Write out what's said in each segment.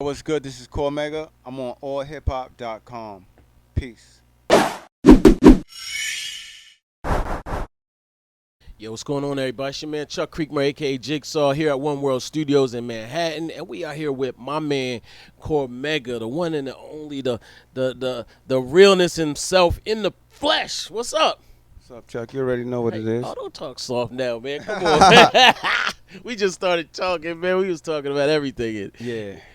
What's good? This is Cormega. I'm on AllHipHop.com. Peace. Yo, what's going on, everybody? It's your man Chuck Creekmur, aka Jigsaw, here at One World Studios in Manhattan, and we are here with my man Cormega, the one and the only, the realness himself in the flesh. What's up? What's up, Chuck? You already know what it is. Oh, don't talk soft now, man. Come on, man. We just started talking, man. We was talking about everything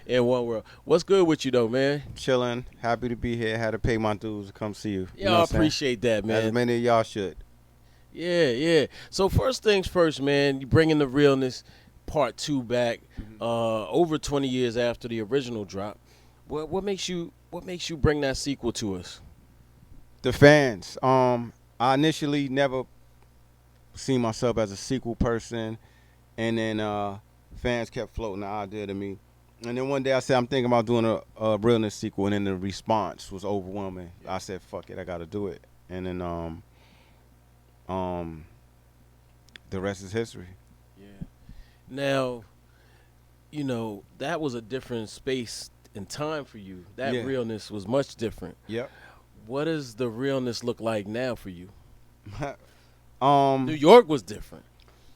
in One World. What's good with you, though, man? Chilling. Happy to be here. Had to pay my dues to come see you. Yeah, I appreciate that, man. As many of y'all should. Yeah. So first things first, man. You bringing the realness part 2 back, over 20 years after the original drop. What makes you bring that sequel to us? The fans. I initially never seen myself as a sequel person, and then fans kept floating the idea to me. And then one day I said, I'm thinking about doing a realness sequel, and then the response was overwhelming. I said, fuck it, I got to do it. And then the rest is history. Yeah. Now, that was a different space and time for you. That realness was much different. Yep. What does the realness look like now for you? New York was different.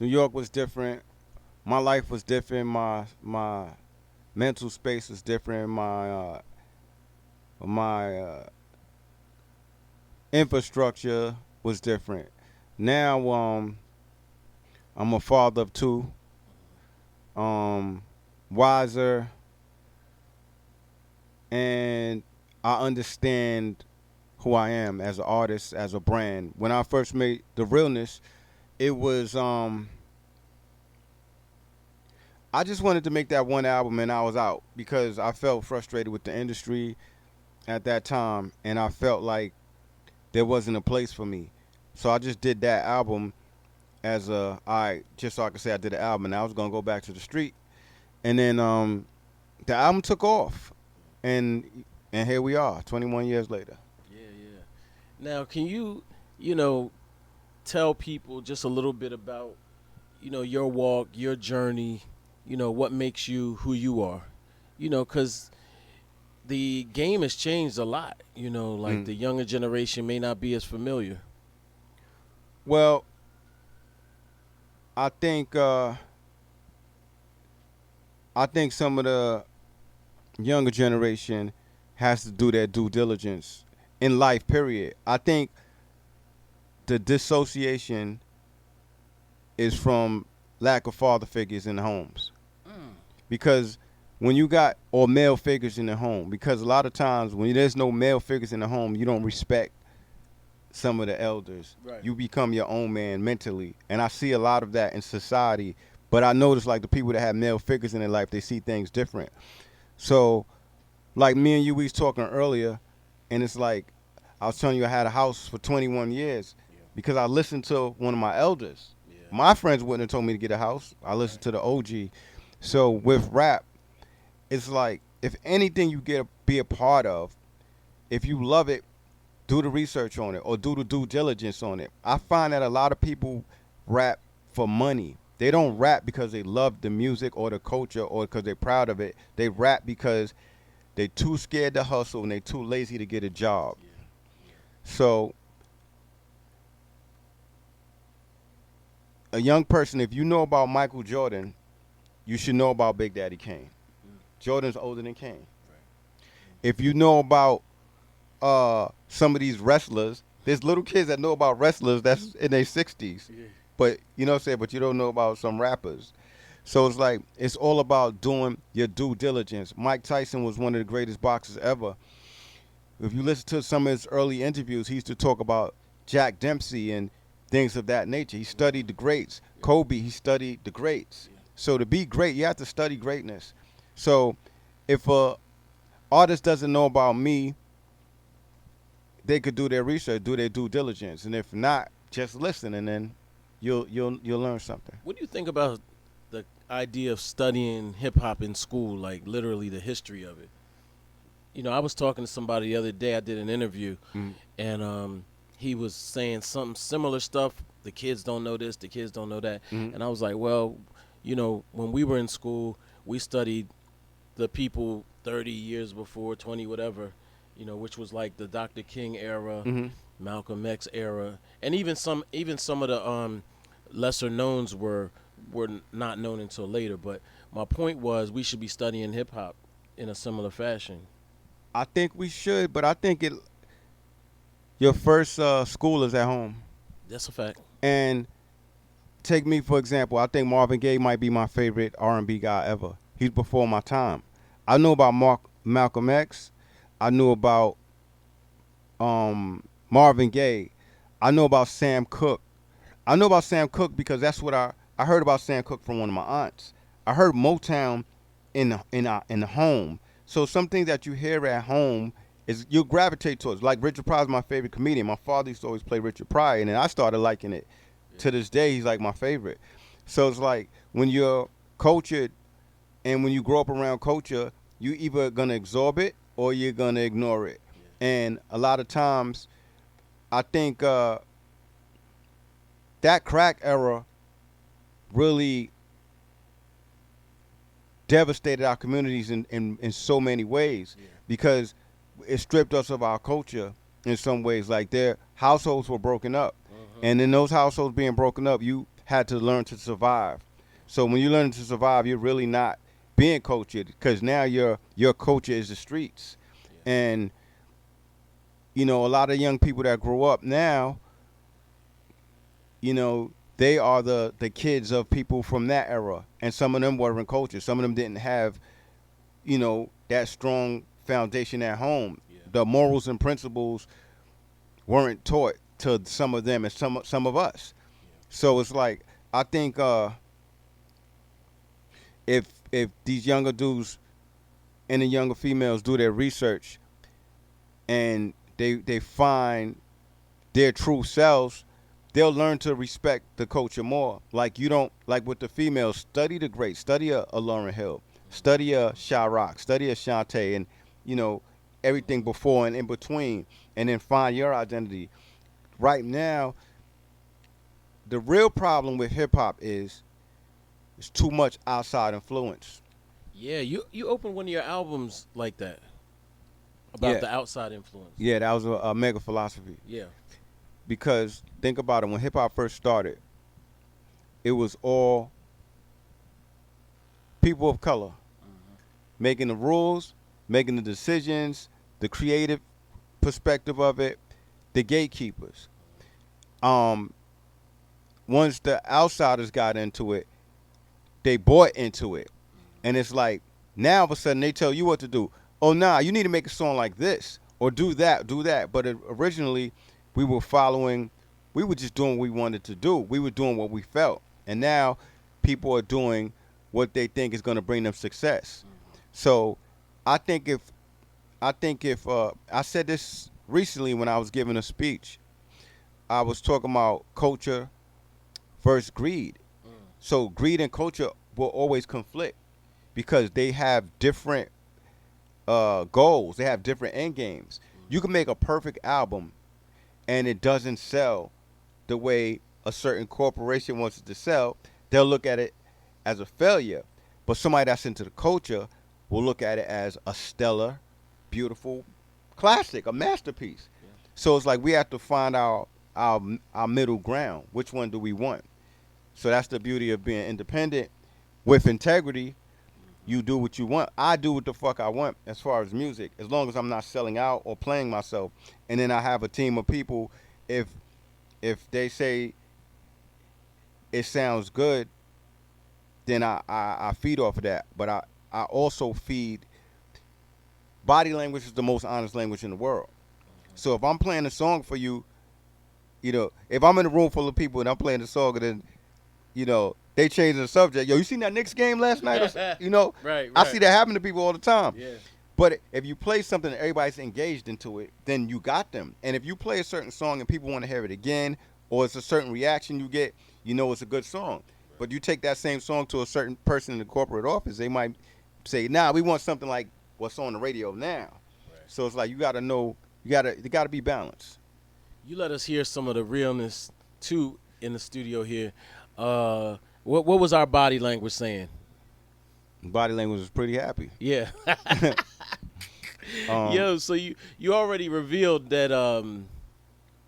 New York was different. My life was different. My mental space was different. My infrastructure was different. Now I'm a father of 2. Wiser, and I understand who I am as an artist, as a brand. When I first made the realness, it was I just wanted to make that one album and I was out because I felt frustrated with the industry at that time, and I felt like there wasn't a place for me. So I just did that album as just so I could say I did an album, and I was gonna go back to the street. And then the album took off, and here we are, 21 years later. Yeah. Now, can you tell people just a little bit about your walk, your journey, what makes you who you are? Because the game has changed a lot. The younger generation may not be as familiar. Well, I think some of the younger generation has to do their due diligence in life, period. I think the dissociation is from lack of father figures in the homes. Because when you got or male figures in the home, because a lot of times when there's no male figures in the home, you don't respect some of the elders. Right. You become your own man mentally. And I see a lot of that in society. But I notice like the people that have male figures in their life, they see things different. So like me and you, we was talking earlier, and it's like I was telling you I had a house for 21 years because I listened to one of my elders. Yeah. My friends wouldn't have told me to get a house. I listened to the OG. So with rap, it's like if anything you be a part of, if you love it, do the research on it or do the due diligence on it. I find that a lot of people rap for money. They don't rap because they love the music or the culture or because they're proud of it. They rap because they're too scared to hustle and they're too lazy to get a job. So a young person, if you know about Michael Jordan, you should know about Big Daddy Kane. Jordan's older than Kane. If you know about some of these wrestlers, there's little kids that know about wrestlers that's in their 60s. Yeah. But you know what I'm saying, but you don't know about some rappers. So it's like it's all about doing your due diligence. Mike Tyson was one of the greatest boxers ever. If you listen to some of his early interviews, he used to talk about Jack Dempsey and things of that nature. He studied the greats. Kobe, he studied the greats. So to be great, you have to study greatness. So if a artist doesn't know about me, they could do their research, do their due diligence, and if not, just listen, and then you'll learn something. What do you think about the idea of studying hip hop in school, like literally the history of it? I was talking to somebody the other day. I did an interview, and he was saying something similar stuff. The kids don't know this, the kids don't know that, and I was like, well, when we were in school, we studied the people 30 years before, 20, whatever, which was like the Dr. King era, Mm-hmm. Malcolm X era, and even some of the lesser knowns were not known until later. But my point was we should be studying hip hop in a similar fashion. I think we should, but I think your first school is at home. That's a fact. And take me for example. I think Marvin Gaye might be my favorite R&B guy ever. He's before my time. I knew about Malcolm X. I knew about Marvin Gaye. I know about Sam Cooke. I know about Sam Cooke because that's what I heard about Sam Cooke from one of my aunts. I heard Motown in the home. So something that you hear at home is you gravitate towards. Like Richard Pryor's my favorite comedian. My father used to always play Richard Pryor, and then I started liking it. To this day, he's like my favorite. So it's like when you're cultured and when you grow up around culture, you either gonna absorb it or you're gonna ignore it. And a lot of times, I think that crack era really devastated our communities in so many ways because it stripped us of our culture in some ways. Like their households were broken up. And in those households being broken up, you had to learn to survive. So when you learn to survive, you're really not being cultured because now your culture is the streets. And, a lot of young people that grow up now, they are the kids of people from that era. And some of them weren't cultured. Some of them didn't have, that strong foundation at home. The morals and principles weren't taught to some of them and some of us. So it's like I think if these younger dudes and the younger females do their research and they find their true selves, they'll learn to respect the culture more. Like you don't like with the females, study the greats, study a Lauryn Hill, study a Sha Rock, study a Shantae, and everything before and in between, and then find your identity. Right now, the real problem with hip hop is it's too much outside influence. Yeah, you opened one of your albums like that about the outside influence. Yeah, that was a mega philosophy. Yeah. Because think about it, when hip hop first started, it was all people of color making the rules, making the decisions, the creative perspective of it, the gatekeepers. Once the outsiders got into it, they bought into it. And it's like, now all of a sudden they tell you what to do. Oh, nah, you need to make a song like this or do that, do that. But originally, we were just doing what we wanted to do. We were doing what we felt. And now people are doing what they think is going to bring them success. So I think if I said this recently when I was giving a speech, I was talking about culture versus greed. So greed and culture will always conflict because they have different goals. They have different end games. You can make a perfect album and it doesn't sell the way a certain corporation wants it to sell. They'll look at it as a failure. But somebody that's into the culture will look at it as a stellar, beautiful classic, a masterpiece. Yeah. So it's like we have to find our middle ground. Which one do we want? So that's the beauty of being independent with integrity. You do what you want. I do what the fuck I want as far as music, as long as I'm not selling out or playing myself. And then I have a team of people. If they say it sounds good, then I feed off of that. But I also feed. Body language is the most honest language in the world. So if I'm playing a song for you, if I'm in a room full of people and I'm playing a song and then, they change the subject. Yo, you seen that Knicks game last night? Right. I see that happen to people all the time. Yeah. But if you play something and everybody's engaged into it, then you got them. And if you play a certain song and people want to hear it again, or it's a certain reaction you get, it's a good song. Right. But you take that same song to a certain person in the corporate office, they might say, nah, we want something like what's on the radio now. Right. So it's like you got to know, you got to be balanced. You let us hear some of the Realness II in the studio here. What was our body language saying? Body language was pretty happy. Yeah. Um, Yo, so you already revealed that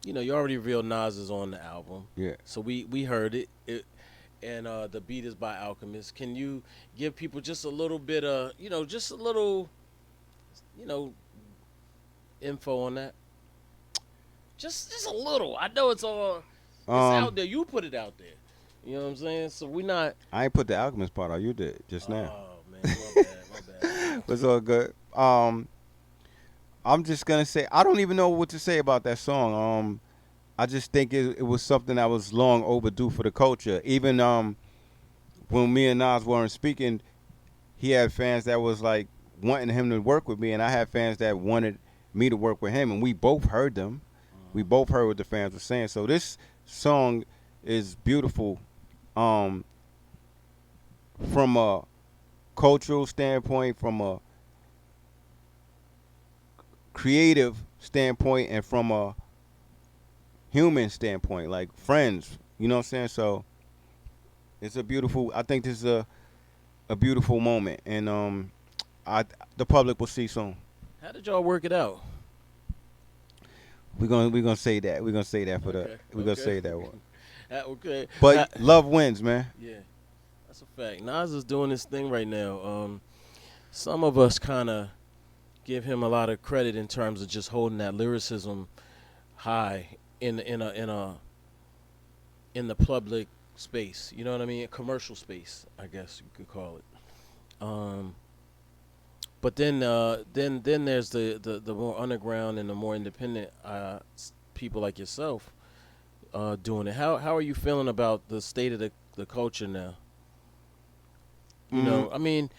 you already revealed Nas is on the album. yeah. So we heard it and the beat is by Alchemist. Can you give people just a little bit of, just a little, you know, info on that? Just a little. I know it's out there. You put it out there. You know what I'm saying? So we not. I ain't put the Alchemist part out. You did just now. Oh man, my bad, my bad. It's all good. I'm just gonna say I don't even know what to say about that song. I just think it was something that was long overdue for the culture. Even when me and Nas weren't speaking, he had fans that was like wanting him to work with me, and I had fans that wanted me to work with him, and we both heard them. We both heard what the fans were saying. So this song is beautiful, from a cultural standpoint, from a creative standpoint, and from a human standpoint, like friends. You know what I'm saying? So it's a beautiful. I think this is a beautiful moment, and the public will see soon. How did y'all work it out? We're gonna say that. We're gonna say that for Okay, we're gonna okay. say that one. Okay. But love wins, man. Yeah, that's a fact. Nas is doing this thing right now. Some of us kind of give him a lot of credit in terms of just holding that lyricism high in the public space. You know what I mean? Commercial space, I guess you could call it. But then there's the more underground and the more independent people like yourself doing it. How are you feeling about the state of the culture now? You know, I mean,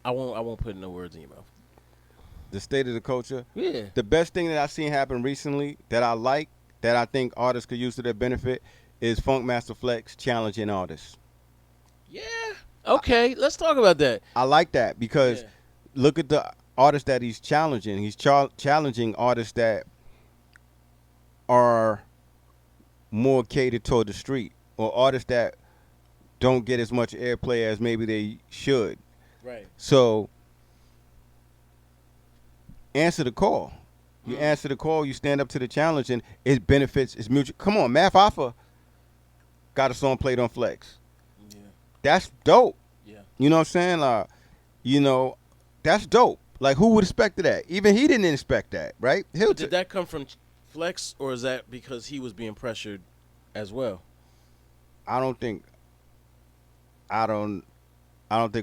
I won't put no words in your mouth. The state of the culture. Yeah. The best thing that I've seen happen recently that I like, that I think artists could use to their benefit, is Funkmaster Flex challenging artists. Yeah. Okay, let's talk about that. I like that because look at the artists that he's challenging. He's challenging artists that are more catered toward the street, or artists that don't get as much airplay as maybe they should. Right. So answer the call. You answer the call, you stand up to the challenge, and it benefits, it's mutual. Come on, Math Alpha got a song played on Flex. Yeah. That's dope. Yeah. You know what I'm saying? That's dope. Like, who would expect that? Even he didn't expect that, right? But did that come from Flex, or is that because he was being pressured as well? I don't think it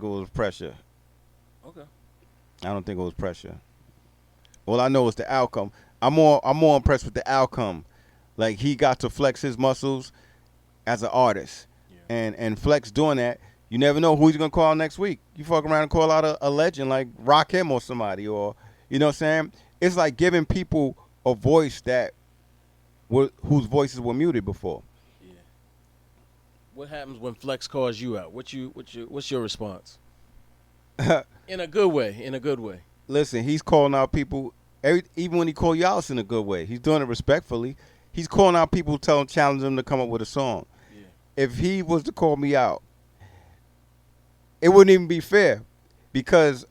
was pressure. Okay. I don't think it was pressure. All I know is the outcome. I'm more impressed with the outcome. Like, he got to flex his muscles as an artist. Yeah. And Flex doing that, you never know who he's going to call next week. You fuck around and call out a legend like Rakim or somebody, or, you know what I'm saying? It's like giving people a voice whose voices were muted before. Yeah. What happens when Flex calls you out? What's your response? In a good way. In a good way. Listen, he's calling out people. Even when he call you out, it's in a good way. He's doing it respectfully. He's calling out people, challenging them to come up with a song. Yeah. If he was to call me out, it wouldn't even be fair, because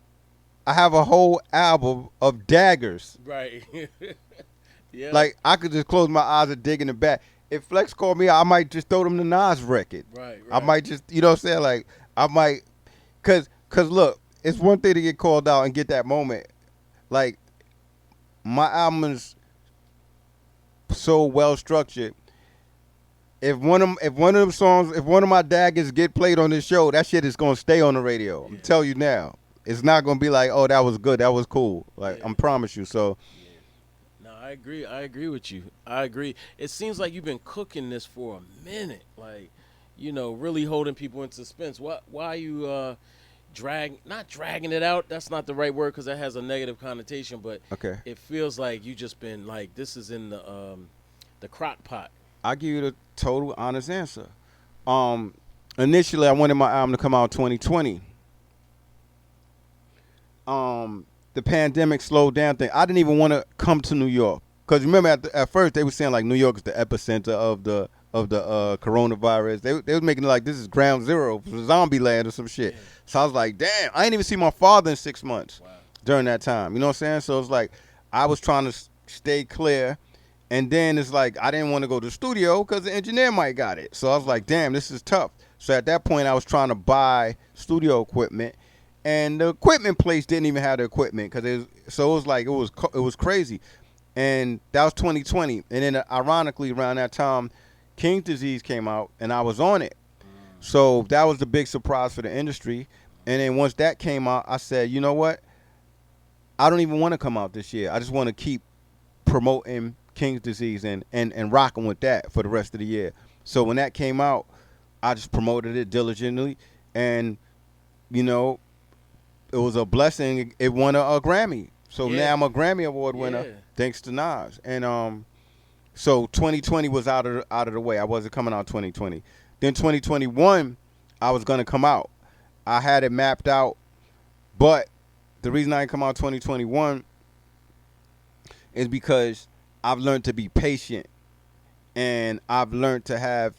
I have a whole album of daggers. Right. Yeah. Like, I could just close my eyes and dig in the back. If Flex called me out, I might just throw them the Nas record. Right. I might just, you know what I'm saying? Like, I might, cause look, it's one thing to get called out and get that moment. Like, my album is so well structured. If one of them songs, if one of my daggers get played on this show, that shit is gonna stay on the radio. I'm telling you now. It's not gonna be like, oh, that was good, that was cool. Like, I promise you. So no, I agree. I agree with you. I agree. It seems like you've been cooking this for a minute. Like, really holding people in suspense. Why are you not dragging it out? That's not the right word, because that has a negative connotation, but okay. It feels like you just been like, this is in the crock pot. I'll give you the total honest answer. Initially, I wanted my album to come out 2020. The pandemic slowed down things. I didn't even want to come to New York, because remember at first they were saying like New York is the epicenter of the coronavirus. They was making it like this is ground zero for zombie land or some shit. Yeah. So I was like, damn, I ain't even see my father in 6 months Wow. during that time. You know what I'm saying? So it's like I was trying to stay clear. And then it's like I didn't want to go to the studio because the engineer might got it. So I was like, damn, this is tough. So at that point, I was trying to buy studio equipment, and the equipment place didn't even have the equipment because so it was like it was crazy. And that was 2020. And then ironically, around that time, King's Disease came out, and I was on it. So that was the big surprise for the industry. And then once that came out, I said, you know what? I don't even want to come out this year. I just want to keep promoting King's Disease and rocking with that for the rest of the year. So when that came out, I just promoted it diligently, and you know, it was a blessing. It won a Grammy. So Yeah. now I'm a Grammy Award winner Yeah. thanks to Nas. And so 2020 was out of the way. I wasn't coming out 2020. Then 2021, I was gonna come out. I had it mapped out, but the reason I didn't come out 2021 is because I've learned to be patient, and I've learned to have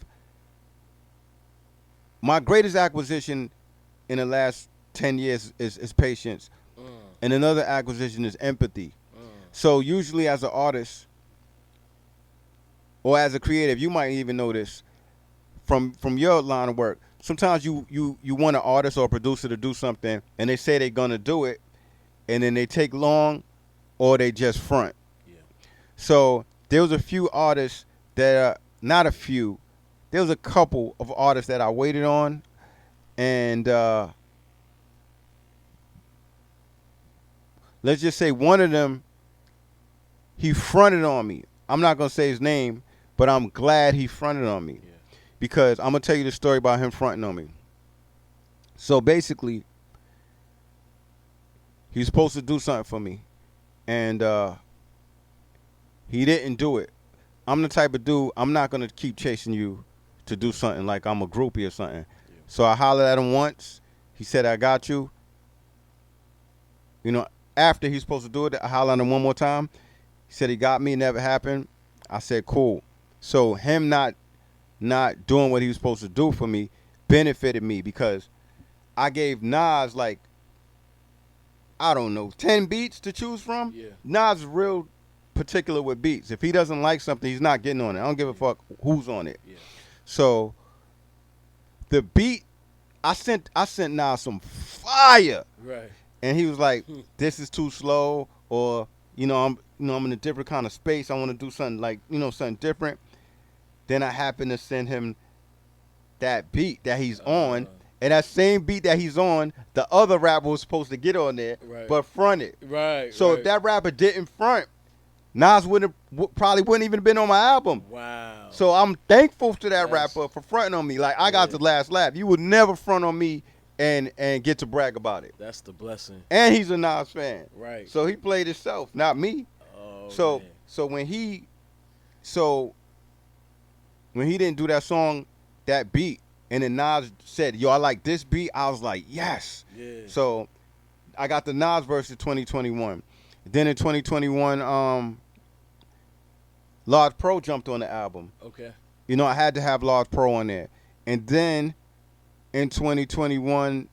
my greatest acquisition in the last 10 years is patience, and another acquisition is empathy. So usually as an artist or as a creative, you might even know this from your line of work. Sometimes you want an artist or a producer to do something, and they say they're gonna do it, and then they take long, or they just front. Yeah. So there was a few artists that not a few. There was a couple of artists that I waited on, and let's just say one of them, he fronted on me. I'm not gonna say his name, but I'm glad he fronted on me, Yeah. because I'm gonna tell you the story about him fronting on me. So basically, he's supposed to do something for me, and he didn't do it. I'm the type of dude, I'm not gonna keep chasing you to do something like I'm a groupie or something. Yeah. So I hollered at him once. He said, I got you. You know, after he's supposed to do it, I hollered at him one more time. He said he got me, never happened. I said, cool. So him not doing what he was supposed to do for me benefited me, because I gave Nas like, I don't know, 10 beats to choose from. Yeah. Nas is real particular with beats. If he doesn't like something, he's not getting on it. I don't give a fuck who's on it. Yeah. So the beat, I sent Nas some fire, Right. and he was like, "This is too slow," or I'm in a different kind of space. I want to do something like something different. Then I happened to send him that beat that he's on, and that same beat that he's on, the other rapper was supposed to get on there, Right. but fronted. Right. So right. if that rapper didn't front, Nas probably wouldn't even been on my album. Wow. So I'm thankful to that That's- rapper for fronting on me. Like, I got the last laugh. You would never front on me and get to brag about it. That's the blessing. And he's a Nas fan. Right. So he played himself, not me. Oh, So man. when he didn't do that song, that beat, and then Nas said, "Yo, I like this beat," I was like, yes. Yeah. So I got the Nas verse in 2021. Then in 2021, Large Pro jumped on the album. Okay. I had to have Large Pro on there. And then in 2021,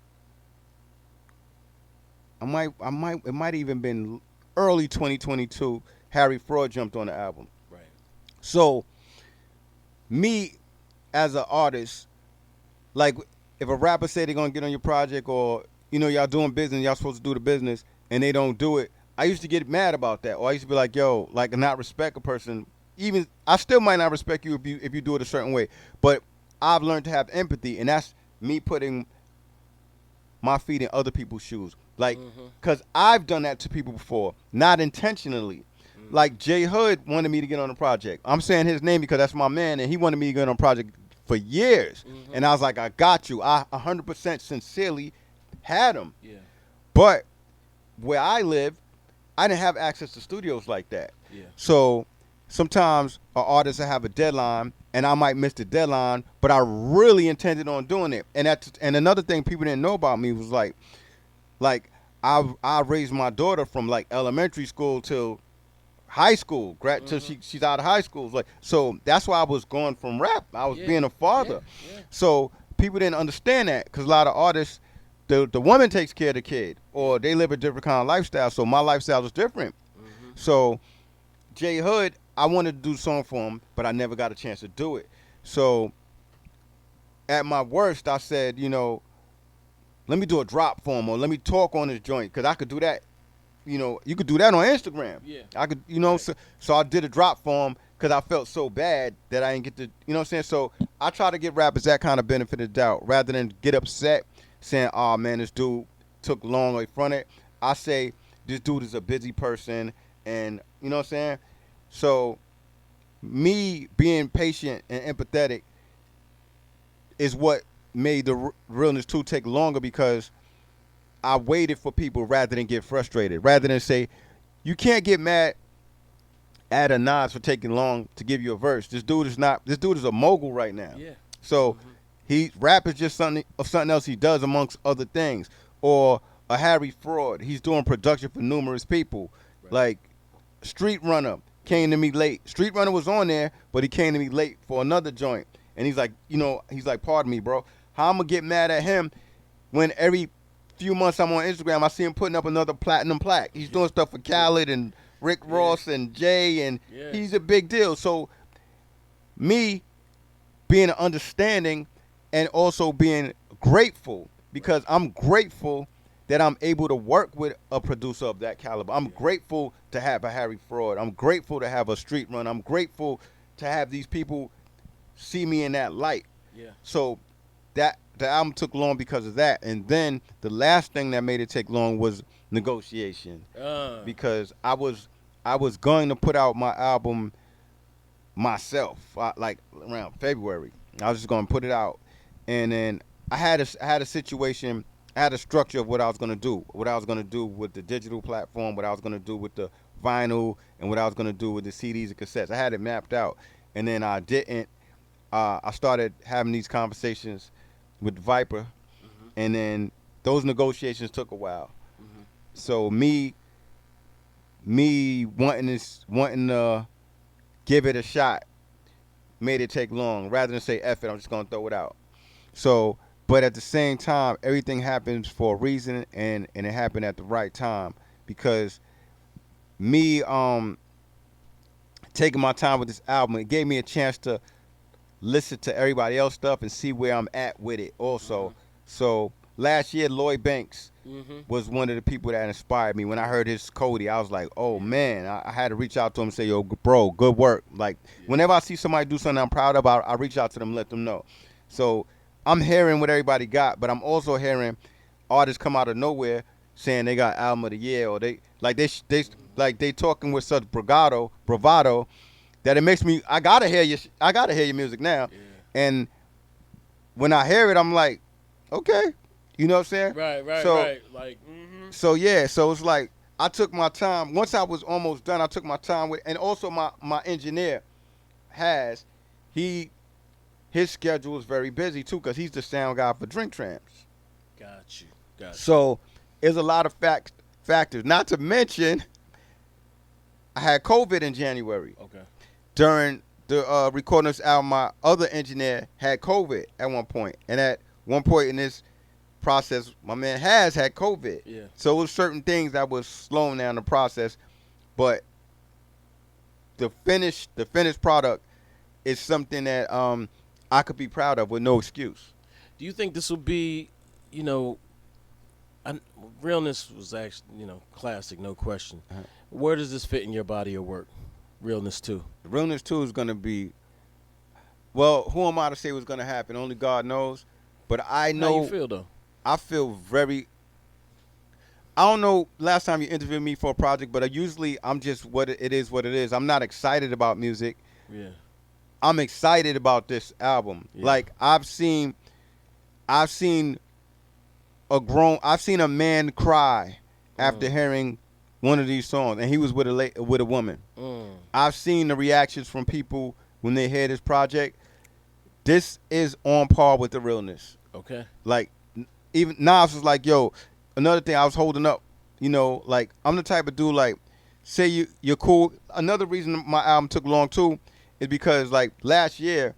it might even been early 2022, Harry Fraud jumped on the album. Right. So me as an artist, like, if a rapper say they're gonna get on your project, or y'all doing business, y'all supposed to do the business, and they don't do it, I used to get mad about that, or I used to be like, yo, like, not respect a person. Even I still might not respect you if you do it a certain way, but I've learned to have empathy, and that's me putting my feet in other people's shoes, like, because I've done that to people before, not intentionally. Like, J Hood wanted me to get on the project. I'm saying his name because that's my man, and he wanted me to get on a project for years, and I was like, I got you. I 100% sincerely had him. Yeah. But where I live, I didn't have access to studios like that. Yeah. So sometimes an artist will have a deadline, and I might miss the deadline, but I really intended on doing it. And another thing people didn't know about me was like I raised my daughter from like elementary school till high school, till she's out of high school. Like, so that's why I was going from rap. I was being a father. Yeah. So people didn't understand that because a lot of artists, the woman takes care of the kid, or they live a different kind of lifestyle. So my lifestyle was different. So J Hood, I wanted to do a song for him, but I never got a chance to do it. So at my worst, I said, let me do a drop for him, or let me talk on his joint, because I could do that. You could do that on Instagram. Yeah. I could, so I did a drop for him because I felt so bad that I didn't get to, you know what I'm saying? So I try to give rappers that kind of benefit of the doubt rather than get upset saying, oh, man, this dude took long away from it. I say, this dude is a busy person, and, you know what I'm saying? So me being patient and empathetic is what made the Realness 2 take longer, because I waited for people rather than get frustrated, rather than say, you can't get mad at a Nas for taking long to give you a verse. This dude is a mogul right now. Yeah. So rap is just something else he does amongst other things. Or a Harry Fraud, he's doing production for numerous people. Right. Like StreetRunner came to me late. StreetRunner was on there, but he came to me late for another joint. And he's like, pardon me, bro. How I'm gonna get mad at him when every few months I'm on Instagram, I see him putting up another platinum plaque. He's doing stuff for Khaled and Rick Ross and Jay, and he's a big deal. So me being understanding and also being grateful, because I'm grateful that I'm able to work with a producer of that caliber. I'm grateful to have a Harry Fraud. I'm grateful to have a StreetRunner. I'm grateful to have these people see me in that light. Yeah. So the album took long because of that. And then the last thing that made it take long was negotiation. Because I was going to put out my album myself, like around February. I was just going to put it out. And then I had a situation, I had a structure of what I was going to do. What I was going to do with the digital platform, what I was going to do with the vinyl, and what I was going to do with the CDs and cassettes. I had it mapped out. And then I didn't. I started having these conversations with Viper, and then those negotiations took a while. So me wanting to give it a shot made it take long. Rather than say F it, I'm just gonna throw it out. So, but at the same time, everything happens for a reason, and it happened at the right time, because me taking my time with this album, it gave me a chance to listen to everybody else stuff and see where I'm at with it also. So last year, Lloyd Banks was one of the people that inspired me. When I heard his Cody, I was like, oh man, I had to reach out to him and say, yo, bro, good work. Like whenever I see somebody do something I'm proud of, I reach out to them, let them know. So I'm hearing what everybody got, but I'm also hearing artists come out of nowhere saying they got album of the year, or they talking with such bravado that it makes me, I gotta hear your music now. Yeah. And when I hear it, I'm like, okay, you know what I'm saying? Right. Like, so yeah, so it's like I took my time. Once I was almost done, I took my time with, and also my engineer his schedule is very busy too, because he's the sound guy for Drink Tramps. Got you. So there's a lot of factors. Not to mention, I had COVID in January. Okay. During the recording of this album, my other engineer had COVID at one point. And at one point in this process, my man had COVID. Yeah. So it was certain things that was slowing down the process. But the finished product is something that I could be proud of with no excuse. Do you think this will be, Realness was actually, classic, no question. Uh-huh. Where does this fit in your body of work? Realness 2. Realness 2 is going to be, well, who am I to say what's going to happen? Only God knows. But I know. How you feel, though? I feel I don't know last time you interviewed me for a project, but I'm just what it is. I'm not excited about music. Yeah. I'm excited about this album. Yeah. Like I've seen a man cry after hearing one of these songs, and he was with a woman. I've seen the reactions from people when they hear this project. This is on par with the Realness. Okay. Like, even Nas was like, yo, another thing I was holding up, like, I'm the type of dude, like, say you're cool. Another reason my album took long too is because like last year,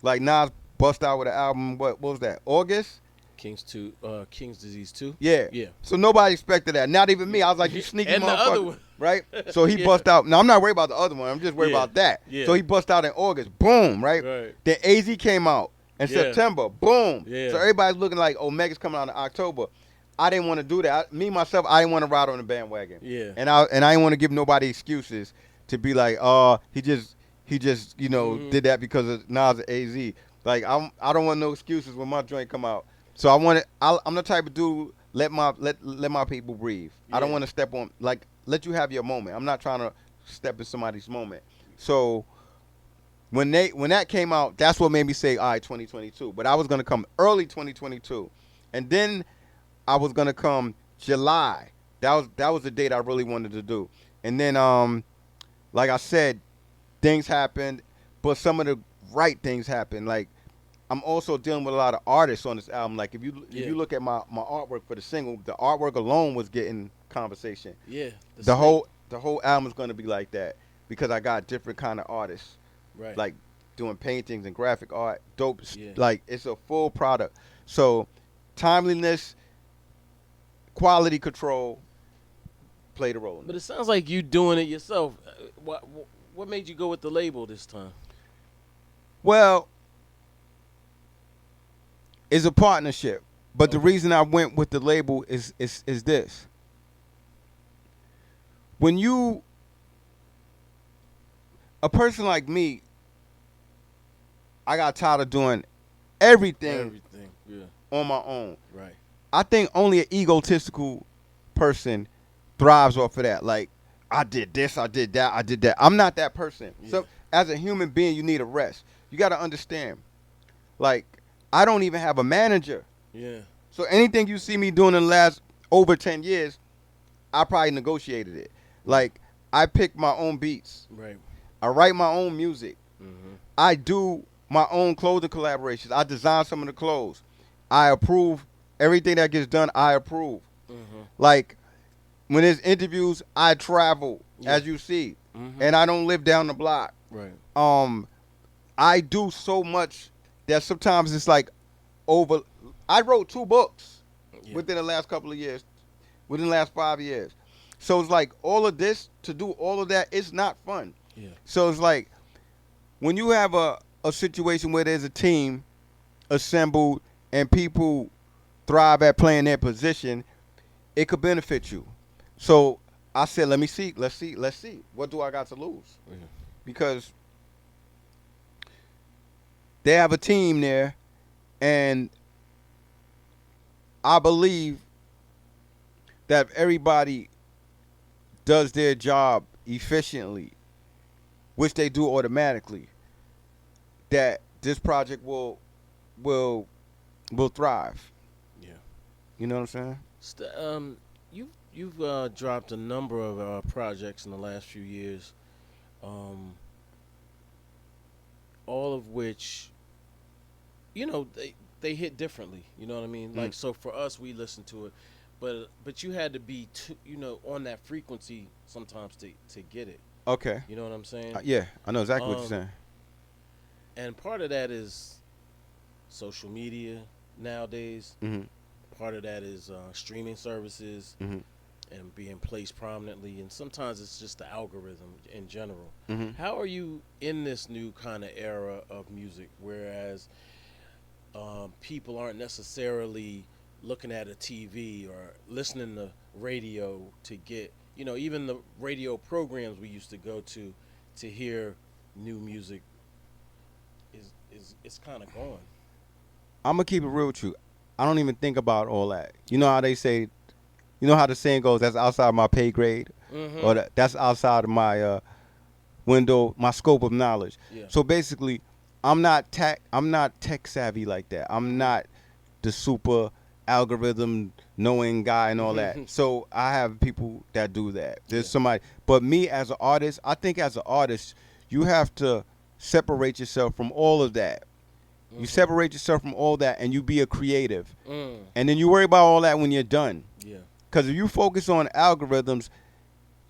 like Nas bust out with an album. What was that? August. King's Disease 2. Yeah. Yeah. So nobody expected that. Not even me. I was like, you sneaky And the motherfucker. other one. Right? So he Yeah. bust out. Now, I'm not worried about the other one. I'm just worried Yeah. about that. Yeah. So he bust out in August. Boom. Right? Right. Then AZ came out in Yeah. September. Boom. Yeah. So everybody's looking like Omega's coming out in October. I didn't want to do that. Myself, I didn't want to ride on the bandwagon. Yeah. And I didn't want to give nobody excuses to be like, oh, he just did that because of Nas and AZ. Like I don't want no excuses when my joint come out. So I'm the type of dude let my people breathe. I don't Yeah. want to step on let you have your moment. I'm not trying to step in somebody's moment. So when that came out, that's what made me say, all right, 2022. But I was gonna come early 2022, and then I was gonna come July. That was the date I really wanted to do. And then like I said, things happened, but some of the right things happened. Like I'm also dealing with a lot of artists on this album. Like if you look at my artwork for the single, the artwork alone was getting conversation. Yeah. The whole album is gonna be like that because I got different kind of artists, Right. like doing paintings and graphic art, dope. Yeah. Like it's a full product. So timeliness, quality control played a role. But it sounds like you doing it yourself. What made you go with the label this time? Well, it's a partnership, but the Okay. reason I went with the label is this. When a person like me, I got tired of doing everything Everything. Yeah. on my own. Right. I think only an egotistical person thrives off of that. Like, I did this, I did that, I did that. I'm not that person. Yeah. So, as a human being, you need a rest. You got to understand. Like, I don't even have a manager. Yeah. So anything you see me doing in the last over 10 years, I probably negotiated it. Like, I pick my own beats. Right. I write my own music. Mm-hmm. I do my own clothing collaborations. I design some of the clothes. I approve everything that gets done. I approve. Mm-hmm. Like when there's interviews, I travel, Yeah. as you see, Mm-hmm. and I don't live down the block. Right. I do so much that sometimes it's like over. I wrote 2 books Yeah. within the last couple of years, within the last 5 years. So it's like all of this, to do all of that, it's not fun. Yeah. So it's like when you have a situation where there's a team assembled and people thrive at playing their position, it could benefit you. So I said, let's see. What do I got to lose? Yeah. Because they have a team there, and I believe that if everybody does their job efficiently, which they do automatically, that this project will thrive. Yeah. You know what I'm saying? You've dropped a number of projects in the last few years, all of which, they hit differently. You know what I mean? Like, so for us, we listen to it, but you had to be on that frequency sometimes to get it. Okay. You know what I'm saying? Yeah, I know exactly what you're saying. And part of that is social media nowadays. Mm-hmm. Part of that is streaming services. Mm-hmm. And being placed prominently, and sometimes it's just the algorithm in general. Mm-hmm. How are you in this new kind of era of music, whereas people aren't necessarily looking at a TV or listening to radio to get, even the radio programs we used to go to hear new music is kind of gone. I'm gonna keep it real with you. I don't even think about all that. You know how they say, you know how the saying goes, that's outside my pay grade, Mm-hmm. or that's outside of my window, my scope of knowledge. Yeah. So basically, I'm not tech savvy like that. I'm not the super algorithm knowing guy and all that. So I have people that do that. There's somebody, but me as an artist, I think as an artist, you have to separate yourself from all of that. You separate yourself from all that, and you be a creative. And then you worry about all that when you're done. Yeah. Because if you focus on algorithms,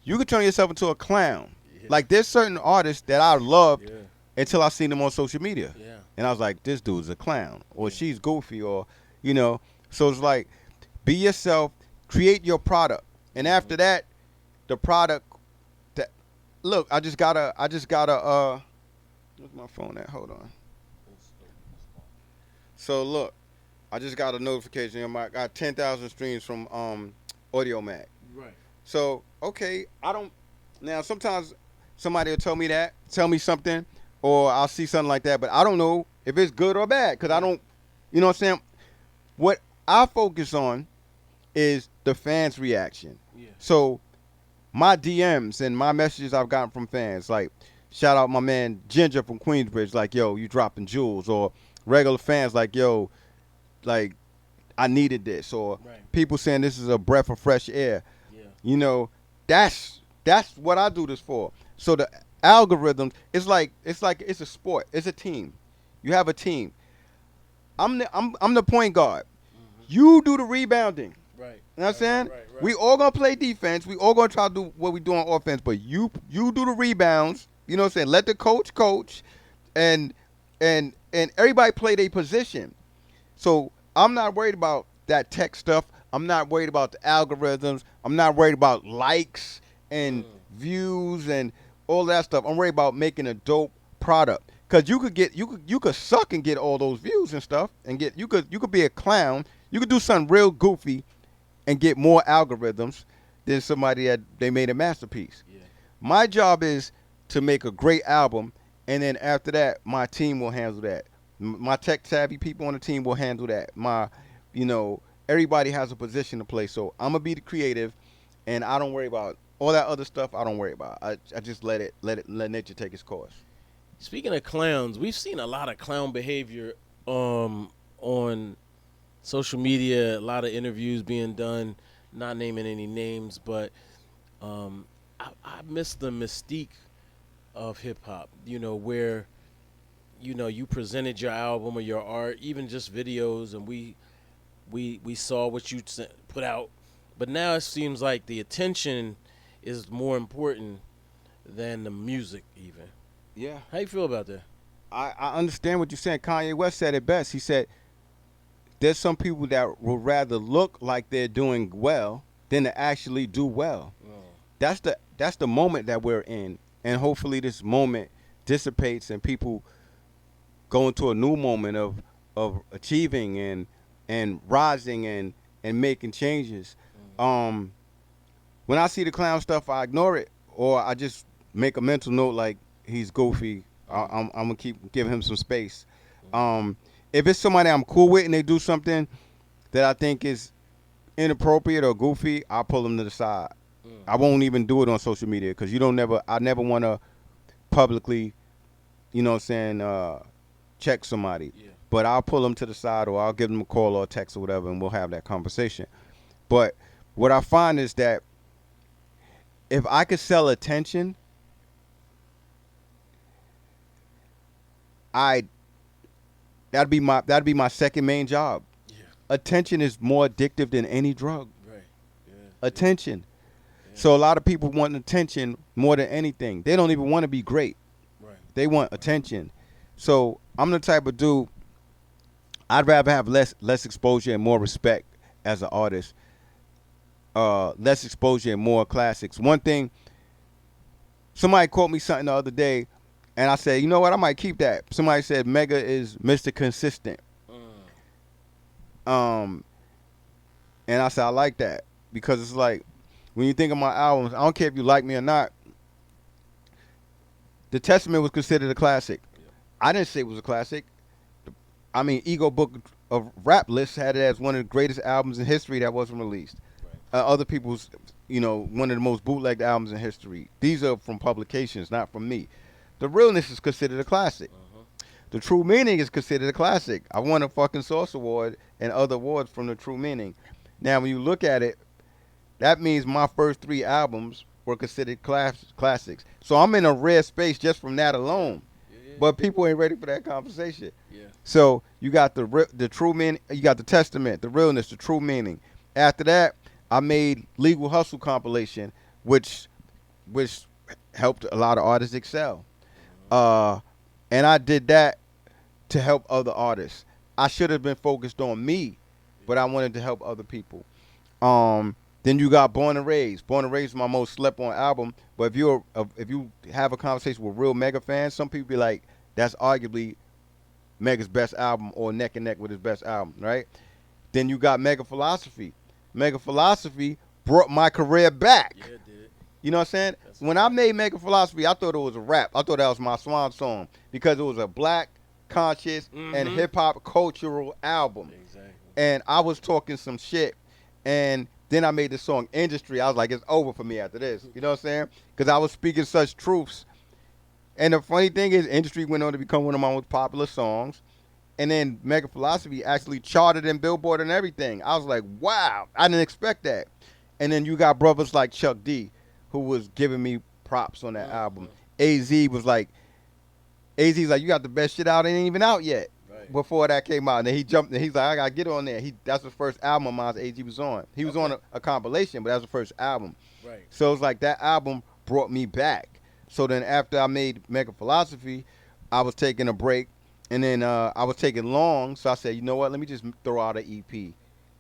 You could turn yourself into a clown. Yeah. Like there's certain artists that I loved Yeah. until I seen them on social media. Yeah. And I was like, this dude's a clown, or Yeah. she's goofy, or, you know. So it's like, be yourself, create your product. And after that, the product, that, look, I just gotta, where's my phone at? Hold on. So look, I just got a notification. I got 10,000 streams from Audio Mac. Right. So, okay, now sometimes somebody will tell me something, or I'll see something like that, but I don't know if it's good or bad, because I don't, you know what I'm saying? What I focus on is the fans' reaction. Yeah. So, my DMs and my messages I've gotten from fans, like, shout out my man Ginger from Queensbridge, like, yo, you dropping jewels, or regular fans like, yo, like, I needed this, or people saying this is a breath of fresh air. Yeah. You know, that's what I do this for. So the algorithms, it's like it's a sport. It's a team. You have a team. I'm the point guard. You do the rebounding. Right. You know what I'm saying? Right. We all gonna play defense. We all gonna try to do what we do on offense. But you do the rebounds. You know what I'm saying? Let the coach, and everybody play their position. So I'm not worried about that tech stuff. I'm not worried about the algorithms. I'm not worried about likes and views and all that stuff. I'm worried about making a dope product. Cause you could suck and get all those views and stuff, and you could be a clown. You could do something real goofy and get more algorithms than somebody that they made a masterpiece. Yeah. My job is to make a great album, and then after that, my team will handle that. My tech savvy people on the team will handle that. Everybody has a position to play, so I'm gonna be the creative, and I don't worry about all that other stuff. I don't worry about. I just let nature take its course. Speaking of clowns, we've seen a lot of clown behavior on social media. A lot of interviews being done, not naming any names, but I miss the mystique of hip hop. Where you presented your album or your art, even just videos, and we saw what you put out. But now it seems like the attention is more important than the music even. Yeah. How you feel about that? I understand what you're saying. Kanye West said it best. He said, there's some people that will rather look like they're doing well than to actually do well. Oh. That's the moment that we're in. And hopefully this moment dissipates and people go into a new moment of achieving and rising and making changes. When I see the clown stuff, I ignore it, or I just make a mental note like he's goofy. I'm gonna keep giving him some space. If it's somebody I'm cool with and they do something that I think is inappropriate or goofy, I'll pull them to the side. I won't even do it on social media because I never want to publicly, check somebody. Yeah. But I'll pull them to the side, or I'll give them a call or a text or whatever, and we'll have that conversation. But what I find is that if I could sell attention, that'd be my second main job. Yeah. Attention is more addictive than any drug. Right. Yeah. Attention. Yeah. So a lot of people want attention more than anything. They don't even want to be great. Right. They want attention. So I'm the type of dude, I'd rather have less exposure and more respect as an artist. Less exposure and more classics. One thing, somebody quoted me something the other day, and I said, you know what, I might keep that. Somebody said Mega is Mr. Consistent. And I said, I like that, because it's like, when you think of my albums, I don't care if you like me or not, The Testament was considered a classic. Yeah. I didn't say it was a classic. Ego Book of Rap Lists had it as one of the greatest albums in history that wasn't released. Right. Other people's, one of the most bootlegged albums in history. These are from publications, not from me. The Realness is considered a classic. The True Meaning is considered a classic. I won a fucking Source Award and other awards from The True Meaning. Now, when you look at it, that means my first 3 albums were considered classics. So I'm in a rare space just from that alone. Yeah. But people ain't ready for that conversation. Yeah. So you got the True Meaning, you got the Testament, the Realness, the True Meaning. After that, I made Legal Hustle compilation, which which helped a lot of artists excel. And I did that to help other artists. I should have been focused on me, but I wanted to help other people. Then you got Born and Raised. Born and Raised is my most slept on album. But if you have a conversation with real Mega fans, some people be like, that's arguably Mega's best album or neck and neck with his best album, right? Then you got Mega Philosophy. Mega Philosophy brought my career back. Yeah, it did. You know what I'm saying? When I made Mega Philosophy, I thought it was a rap. I thought that was my swan song because it was a black, conscious, and hip-hop cultural album. Exactly. And I was talking some shit. And then I made the song Industry. I was like, it's over for me after this. You know what I'm saying? Because I was speaking such truths. And the funny thing is, Industry went on to become one of my most popular songs. And then Mega Philosophy actually charted in Billboard and everything. I was like, wow, I didn't expect that. And then you got brothers like Chuck D, who was giving me props on that album. AZ was like, AZ's like, you got the best shit out, it ain't even out yet. Right. Before that came out. And then he jumped, and he's like, I got to get on there. That's the first album of mine AZ was on. He was on a compilation, but that was the first album. Right. So it's like that album brought me back. So then after I made Mega Philosophy, I was taking a break. And then I was taking long, so I said, you know what? Let me just throw out an EP,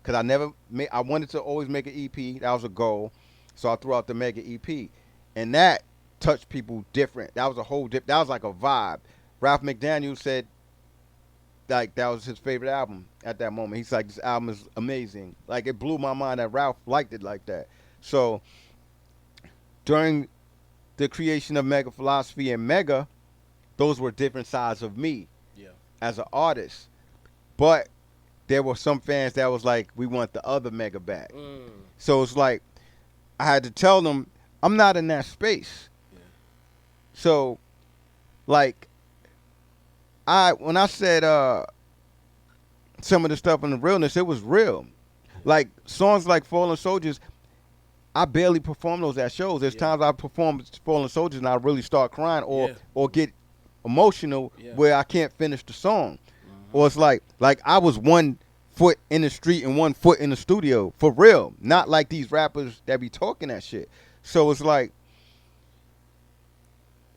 because I wanted to always make an EP. That was a goal, so I threw out the Mega EP, and that touched people different. That was a whole that was like a vibe. Ralph McDaniel said, like, that was his favorite album at that moment. He's like, this album is amazing. Like, it blew my mind that Ralph liked it like that. So during the creation of Mega Philosophy and Mega, those were different sides of me. As an artist, but there were some fans that was like, we want the other Mega back. So it's like I had to tell them I'm not in that space. So like when I said some of the stuff in the realness, it was real. Like songs like Fallen Soldiers, I barely perform those at shows. There's times I perform Fallen Soldiers and I really start crying or get emotional where I can't finish the song. Or it's like I was 1 foot in the street and 1 foot in the studio for real, not like these rappers that be talking that shit. So it's like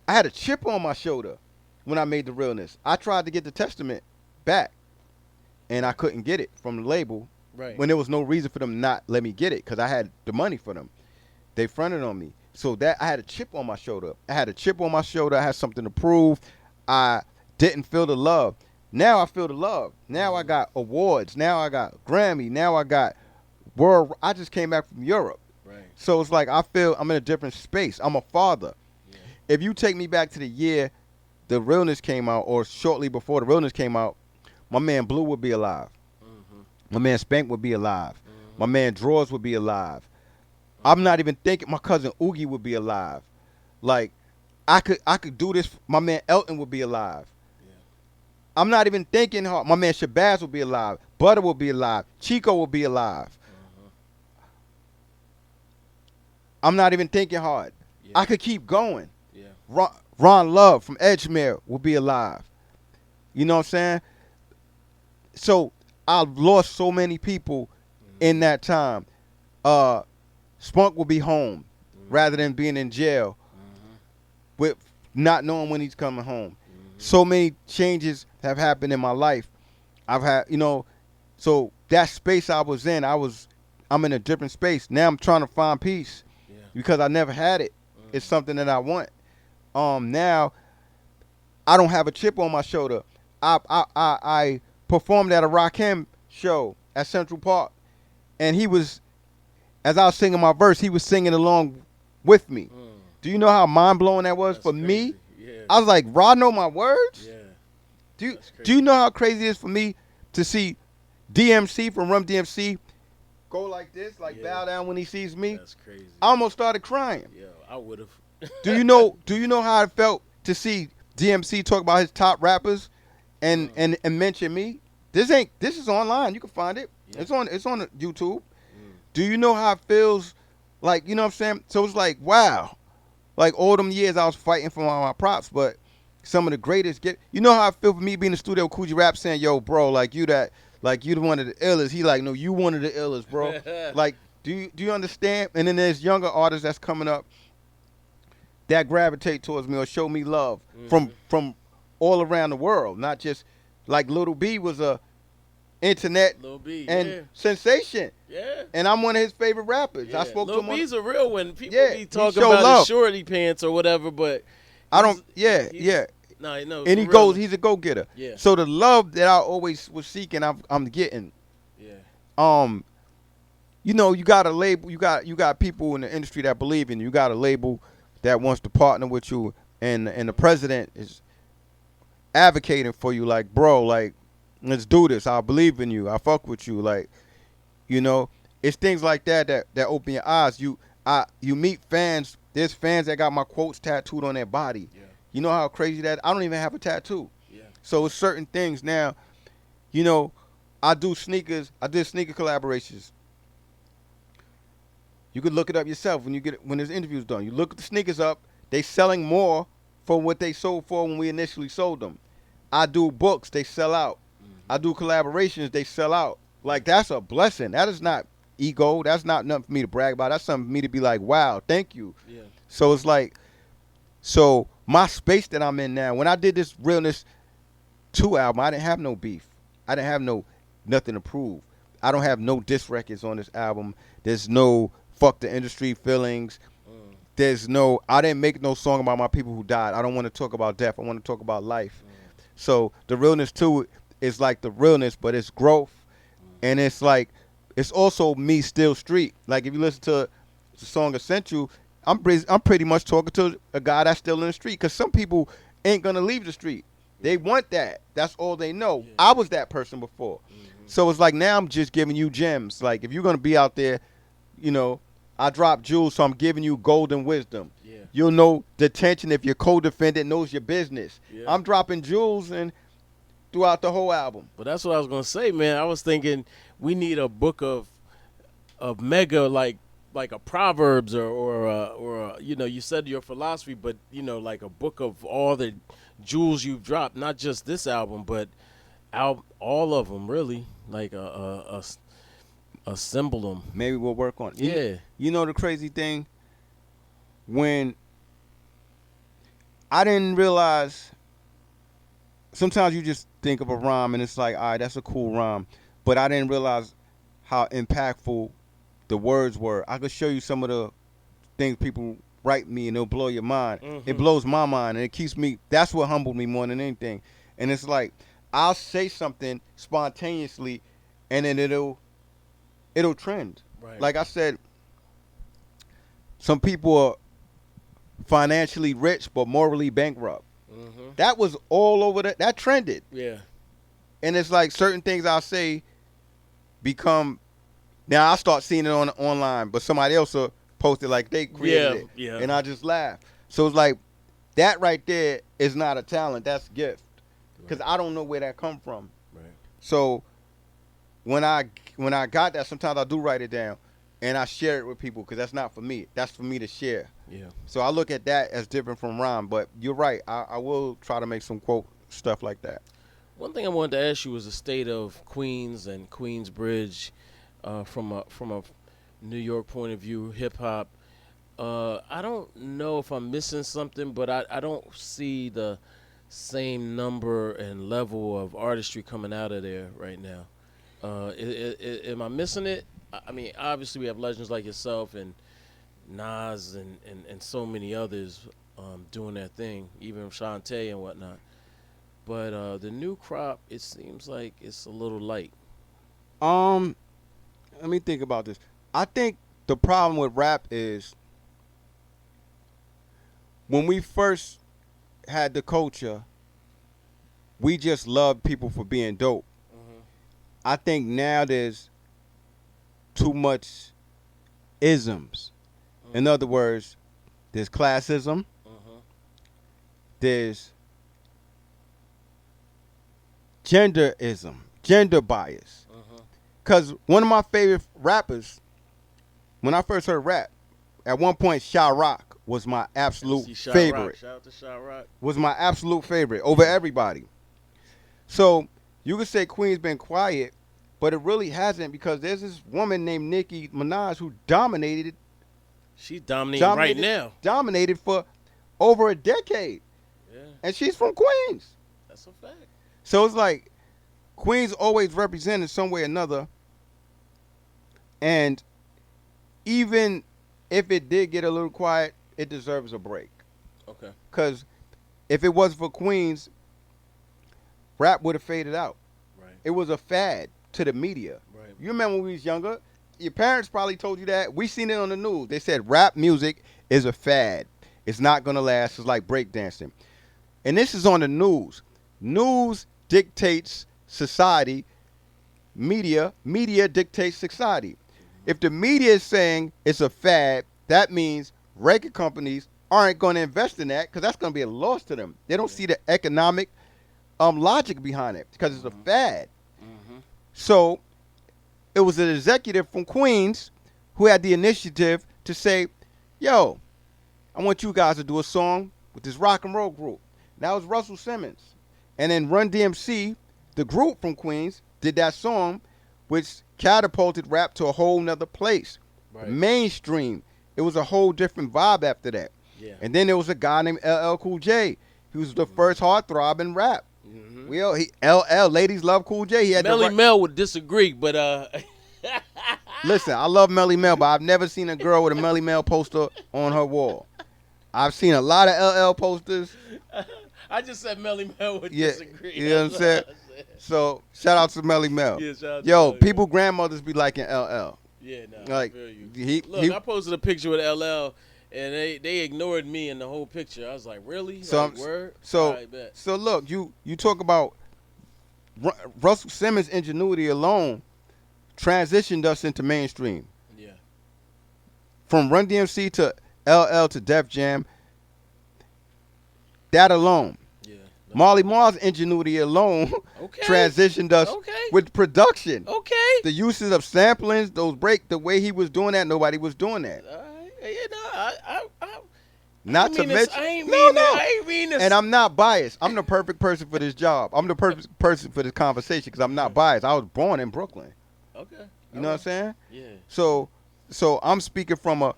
I had a chip on my shoulder when I made the realness. I tried to get the Testament back and I couldn't get it from the label, when there was no reason for them not let me get it, because I had the money for them. They fronted on me. So that I had a chip on my shoulder. I had something to prove. I didn't feel the love. Now I feel the love. Now I got awards. Now I got Grammy. Now I got world. I just came back from Europe. So it's like I feel I'm in a different space. I'm a father. If you take me back to the year the realness came out, or shortly before the realness came out, my man Blue would be alive. My man Spank would be alive. My man Drawers would be alive. I'm not even thinking my cousin Oogie would be alive. Like, I could do this. My man Elton would be alive. I'm not even thinking hard. My man Shabazz would be alive. Butter would be alive. Chico would be alive. I'm not even thinking hard. I could keep going. Ron Love from Edgemere will be alive. You know what I'm saying? So I've lost so many people in that time. Spunk will be home rather than being in jail with not knowing when he's coming home. So many changes have happened in my life. I've had, so that space I was in, I'm in a different space. Now I'm trying to find peace because I never had it. It's something that I want. Now I don't have a chip on my shoulder. I performed at a Rakim show at Central Park, and he was, as I was singing my verse, he was singing along with me. Do you know how mind-blowing that was for me? I was like, Rod know my words? Do you know how crazy it is for me to see DMC from Rum DMC go like this, bow down when he sees me? That's crazy. I almost started crying. Yeah, I would have. Do you know how it felt to see DMC talk about his top rappers and mention me? This is online. You can find it. It's on YouTube. Do you know how it feels? Like, you know what I'm saying? So it's like, wow. Like, all them years I was fighting for my props, but some of the greatest you know how I feel for me being in the studio with Coogee Rap saying, yo, bro, you the one of the illest. He like, no, you one of the illest, bro. Like, do you understand? And then there's younger artists that's coming up that gravitate towards me or show me love Mm-hmm. from all around the world, not just like Little B was a internet Lil B, and yeah. sensation, Yeah. and I'm one of his favorite rappers. Yeah. I spoke to Lil him on. B's a real one. People Yeah, be he talking show about love. his shorty pants or whatever, but I don't. Yeah, he's- yeah. No, no. And he for real. goes. He's a go getter. Yeah. So the love that I always was seeking, I'm getting. Yeah. You know, you got a label. You got people in the industry that believe in you. You got a label that wants to partner with you, and the president is advocating for you. Like, bro, like, let's do this. I believe in you. I fuck with you. Like, you know, it's things like that open your eyes. You meet fans. There's fans that got my quotes tattooed on their body. Yeah. You know how crazy that? I don't even have a tattoo. Yeah. So it's certain things now. You know, I do sneakers. I did sneaker collaborations. You could look it up yourself when there's interviews done. You look the sneakers up. They selling more for what they sold for when we initially sold them. I do books. They sell out. I do collaborations. They sell out. Like, that's a blessing. That is not ego. That's not nothing for me to brag about. That's something for me to be like, wow, thank you. Yeah. So it's like, so my space that I'm in now, when I did this Realness II album, I didn't have no beef. I didn't have nothing to prove. I don't have no diss records on this album. There's no fuck the industry feelings. I didn't make no song about my people who died. I don't want to talk about death. I want to talk about life. So the Realness II is like the realness, but it's growth. And it's like, it's also me still street. Like, if you listen to the song Essential, I'm pretty much talking to a guy that's still in the street. Because some people ain't going to leave the street. They want that. That's all they know. Yeah. I was that person before. So it's like, now I'm just giving you gems. Like, if you're going to be out there, you know, I drop jewels, so I'm giving you golden wisdom. Yeah. You'll know detention if your co-defendant knows your business. Yeah. I'm dropping jewels and throughout the whole album. But that's what I was gonna say, man. I was thinking we need a book of mega like a Proverbs or you know, you said your philosophy, but you know, like a book of all the jewels you've dropped, not just this album, but all of them, really, like assemble them. Maybe we'll work on it. Yeah. You know the crazy thing? When I didn't realize, sometimes you just think of a rhyme and it's like, all right, that's a cool rhyme. But I didn't realize how impactful the words were. I could show you some of the things people write me and it'll blow your mind. It blows my mind and it keeps me, that's what humbled me more than anything. And it's like, I'll say something spontaneously and then it'll trend. Right. Like I said, some people are financially rich but morally bankrupt. That was all over that trended. Yeah. And it's like certain things I'll say become, now I start seeing it online, but somebody else will post it like they created it. Yeah. And I just laugh. So it's like, that right there is not a talent, that's a gift. Because I don't know where that come from. Right. So when I got that, sometimes I do write it down and I share it with people because that's not for me. That's for me to share. Yeah. So I look at that as different from rhyme. But you're right. I will try to make some quote stuff like that. One thing I wanted to ask you was the state of Queens and Queensbridge from a New York point of view, hip hop. I don't know if I'm missing something, but I don't see the same number and level of artistry coming out of there right now. Am I missing it? I mean, obviously we have legends like yourself and Nas and so many others doing their thing, even Shantae and whatnot. But the new crop, it seems like it's a little light. Let me think about this. I think the problem with rap is when we first had the culture, we just loved people for being dope. I think now there's too much isms. In other words, there's classism, there's genderism, gender bias. Because one of my favorite rappers, when I first heard rap, at one point, Sha Rock was my absolute favorite. Shout out to Sha Rock. Was my absolute favorite over everybody. So you could say Queen's been quiet, but it really hasn't because there's this woman named Nicki Minaj who dominated She's dominating right now. Dominated for over a decade. Yeah. And she's from Queens. That's a fact. So it's like Queens always represented some way or another. And even if it did get a little quiet, it deserves a break. Okay. Because if it wasn't for Queens, rap would have faded out. Right. It was a fad to the media. Right. You remember when we was younger? Your parents probably told you that. We seen it on the news. They said rap music is a fad. It's not going to last. It's like breakdancing. And this is on the news. News dictates society. Media dictates society. If the media is saying it's a fad, that means record companies aren't going to invest in that because that's going to be a loss to them. They don't see the economic logic behind it because it's a fad. So it was an executive from Queens who had the initiative to say, yo, I want you guys to do a song with this rock and roll group. That was Russell Simmons. And then Run DMC, the group from Queens, did that song, which catapulted rap to a whole nother place. Right. Mainstream. It was a whole different vibe after that. Yeah. And then there was a guy named LL Cool J. He was the first heartthrob in rap. LL, ladies love Cool J. He had Melly Mel would disagree, but listen, I love Melly Mel, but I've never seen a girl with a Melly Mel poster on her wall. I've seen a lot of LL posters. I just said Melly Mel would disagree. You know what I'm saying? So shout out to Melly Mel. Yeah, shout out to Yo, Melly people grandmothers be liking LL. Yeah, nah, Like I feel you. I posted a picture with LL, and they ignored me in the whole picture. I was like, really? So like, word? So right, bet. So look, you talk about Russell Simmons' ingenuity alone transitioned us into mainstream. Yeah. From Run DMC to LL to Def Jam. That alone. Yeah. Marley Marl's ingenuity alone transitioned us with production. Okay. The uses of samplings, the way he was doing that, nobody was doing that. Not to mention, I ain't mean this. And I'm not biased. I'm the perfect person for this job. I'm the perfect person for this conversation because I'm not biased. I was born in Brooklyn. Okay. You know what I'm saying? Yeah. So I'm speaking from a.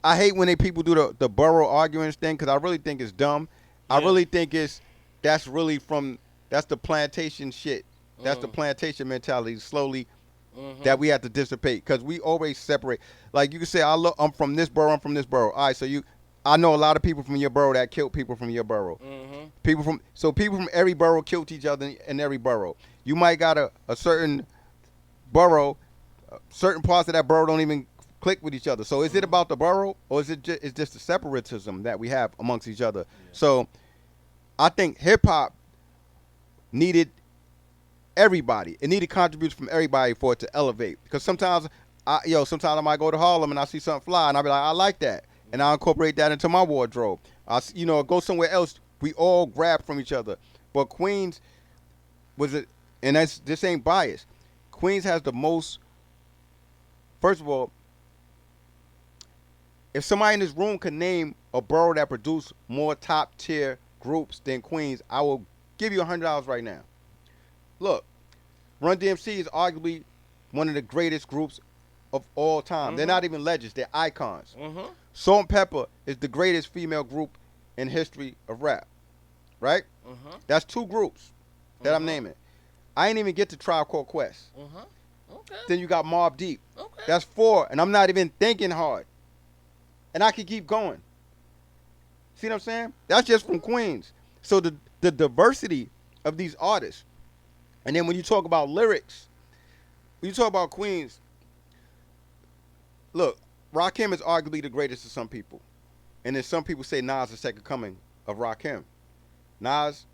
I hate when people do the borough arguing thing because I really think it's dumb. Yeah. I really think that's the plantation shit. That's the plantation mentality slowly that we have to dissipate because we always separate. Like you can say, I'm from this borough, I'm from this borough. All right, I know a lot of people from your borough that killed people from your borough. People from every borough killed each other in every borough. You might got a certain borough, certain parts of that borough don't even click with each other. So is it about the borough or is it just the separatism that we have amongst each other? Yeah. So I think hip hop needed everybody. It needed contributions from everybody for it to elevate. Because sometimes I might go to Harlem and I see something fly and I'll be like, I like that. And I'll incorporate that into my wardrobe. Go somewhere else. We all grab from each other. But Queens and this ain't biased. Queens has the most, first of all, if somebody in this room could name a borough that produced more top tier groups than Queens, I will give you $100 right now. Look, Run DMC is arguably one of the greatest groups of all time. They're not even legends, they're icons. Salt and Pepper is the greatest female group in history of rap. Right? That's two groups that I'm naming. I ain't even get to Tribe Called Quest. Okay. Then you got Mobb Deep. Okay. That's 4, and I'm not even thinking hard. And I can keep going. See what I'm saying? That's just from Queens. So the diversity of these artists. And then when you talk about lyrics, when you talk about Queens, look, Rakim is arguably the greatest to some people. And then some people say Nas is the second coming of Rakim. Nas,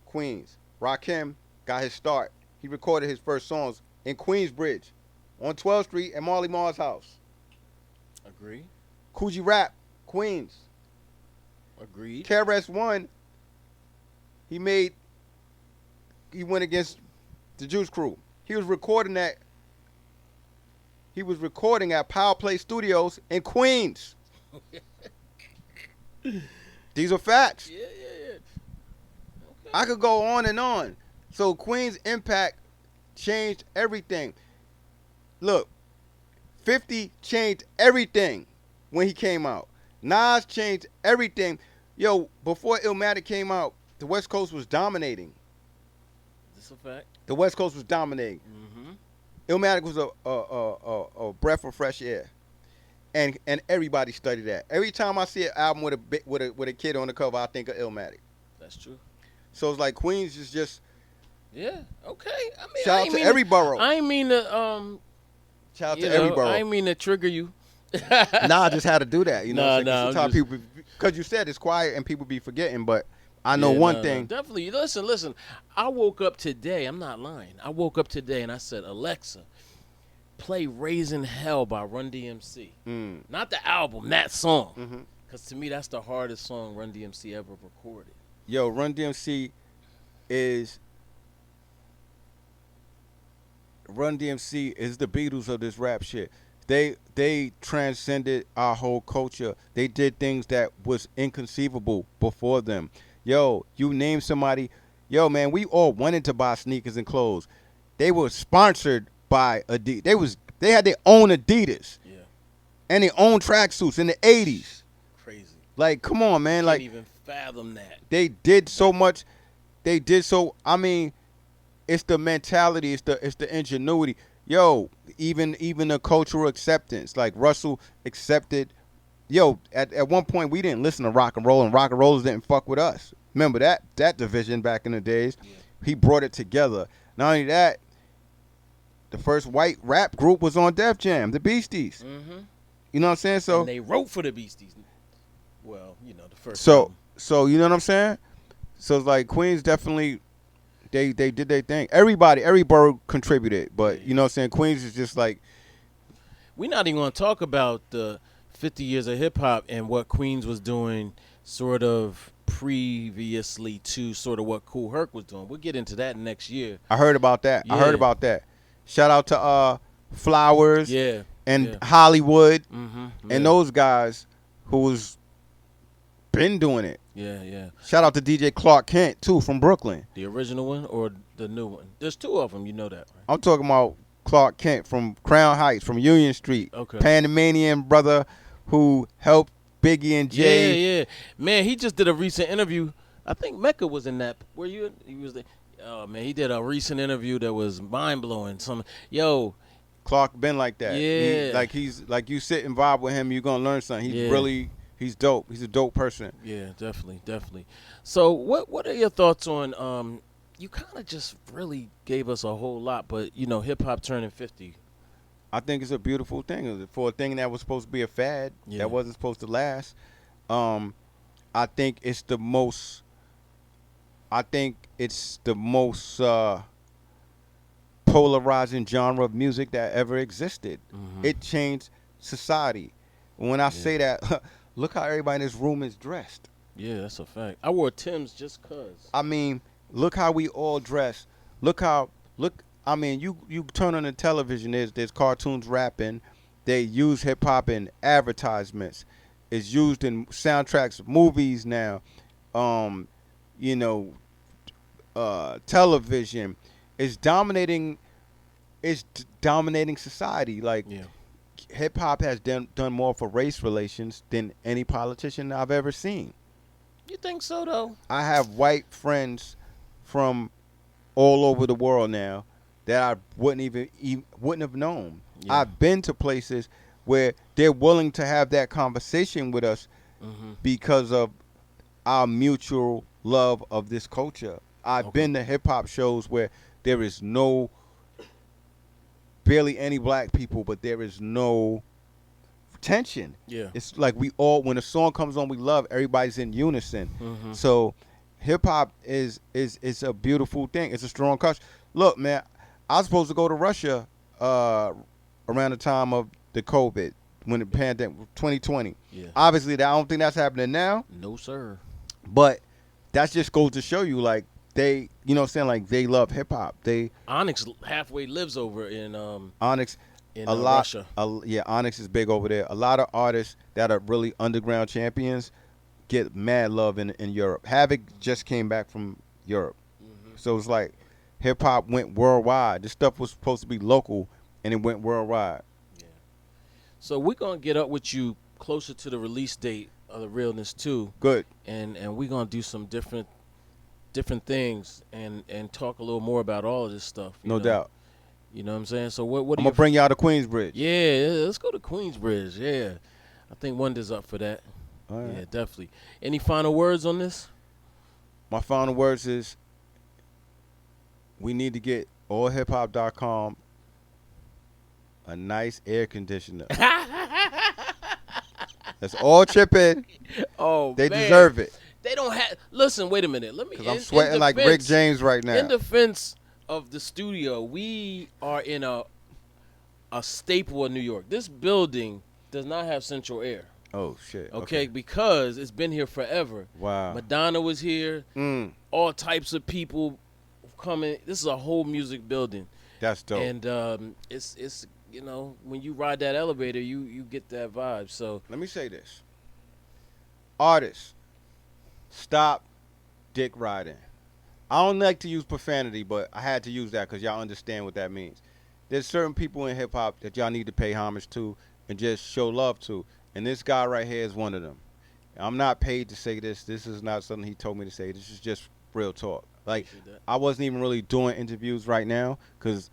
Queens. Rakim got his start. He recorded his first songs in Queensbridge, on 12th Street at Marley Marl's house. Agree. Coogee Rap, Queens. Agreed. KRS-One, he went against the Juice Crew. He was recording at Power Play Studios in Queens. These are facts. Yeah. Okay. I could go on and on. So Queens' impact changed everything. Look, 50 changed everything when he came out. Nas changed everything. Yo, before Illmatic came out, the West Coast was dominating. This a fact. The West Coast was dominating. Mm-hmm. Illmatic was a breath of fresh air, and everybody studied that. Every time I see an album with a kid on the cover, I think of Illmatic. That's true. So it's like Queens is just Yeah. Okay. I mean, shout out to every borough. I ain't mean to Shout out to every borough. I ain't mean to trigger you. Nah, I just had to do that. You know, Nah, sometimes people, because you said it's quiet and people be forgetting, but I know one thing. Definitely. Listen. I woke up today. I'm not lying. I woke up today and I said, Alexa, play "Raising Hell" by Run DMC. Not the album, that song. Because to me, that's the hardest song Run DMC ever recorded. Yo, Run DMC is the Beatles of this rap shit. They transcended our whole culture. They did things that was inconceivable before them. Yo, you name somebody. Yo, man, we all wanted to buy sneakers and clothes. They were sponsored by Adidas. They had their own Adidas. Yeah. And their own tracksuits in the 80s. Crazy. Like, come on, man. Can't even fathom that. They did so much. They did so. I mean, it's the mentality. It's the ingenuity. Yo, even the cultural acceptance. Like Russell accepted. Yo, at one point we didn't listen to rock and roll, and rock and rollers didn't fuck with us. Remember that division back in the days? Yeah. He brought it together. Not only that, the first white rap group was on Def Jam, the Beasties. Mm-hmm. You know what I'm saying? So and they wrote for the Beasties. Well, you know, the first. So you know what I'm saying? So it's like Queens definitely. They did their thing. Every borough contributed, but you know what I'm saying? Queens is just like. We're not even going to talk about the 50 years of hip hop and what Queens was doing sort of previously to sort of what Kool Herc was doing. We'll get into that next year. I heard about that. Yeah. Shout out to Flowers and Hollywood and those guys who was been doing it. Yeah. Shout out to DJ Clark Kent, too, from Brooklyn. The original one or the new one? There's two of them, you know that, right? I'm talking about Clark Kent from Crown Heights, from Union Street. Okay. Panamanian brother who helped Biggie and Jay. Yeah. Man, he just did a recent interview. I think Mecca was in that. Were you? He was there. Oh, man, he did a recent interview that was mind-blowing. Clark been like that. Yeah. He's like you sit and vibe with him, you're going to learn something. He's dope. He's a dope person. Yeah, definitely. So what are your thoughts on you kind of just really gave us a whole lot, but you know, hip hop turning 50. I think it's a beautiful thing for a thing that was supposed to be a fad that wasn't supposed to last. I think it's the most polarizing genre of music that ever existed. Mm-hmm. It changed society. When I say that, look how everybody in this room is dressed. Yeah, that's a fact. I wore Tim's just cause. I mean, look how we all dress. I mean, you turn on the television, there's cartoons rapping. They use hip hop in advertisements. It's used in soundtracks of movies now. Television. It's dominating society. Like hip hop has done more for race relations than any politician I've ever seen. You think so though? I have white friends from all over the world now that I wouldn't have known. Yeah. I've been to places where they're willing to have that conversation with us because of our mutual love of this culture. I've been to hip hop shows where there is barely any black people, but there is no tension. Yeah. It's like when a song comes on we love, everybody's in unison. Mm-hmm. So hip hop is a beautiful thing. It's a strong culture. Look, man, I was supposed to go to Russia around the time of the COVID, when the pandemic, 2020. Yeah. Obviously, I don't think that's happening now. No, sir. But that just goes to show you, like, they, you know what I'm saying, like, they love hip hop. Onyx halfway lives over in Russia. Yeah, Onyx is big over there. A lot of artists that are really underground champions get mad love in Europe. Havoc just came back from Europe. Mm-hmm. So it's like hip hop went worldwide. This stuff was supposed to be local, and it went worldwide. Yeah. So we're going to get up with you closer to the release date of the Realness II, Good. and we're gonna do some different things and talk a little more about all of this stuff. No doubt. You know what I'm saying? So what I'm do gonna you? bring y'all to Queensbridge. Yeah, let's go to Queensbridge. Yeah, I think Wonder's up for that. All right. Yeah, definitely. Any final words on this? My final words is we need to get allhiphop.com a nice air conditioner. That's all tripping. Oh, They man. deserve it. They don't have. Listen, wait a minute. Let me. Because I'm sweating like Rick James right now. In defense of the studio, we are in a staple of New York. This building does not have central air. Oh, shit. Okay, because it's been here forever. Wow. Madonna was here. All types of people coming. This is a whole music building. That's dope. And it's you know, when you ride that elevator, you get that vibe. So let me say this. Artists, stop dick riding. I don't like to use profanity, but I had to use that because y'all understand what that means. There's certain people in hip-hop that y'all need to pay homage to and just show love to. And this guy right here is one of them. I'm not paid to say this. This is not something he told me to say. This is just real talk. Like, I wasn't even really doing interviews right now because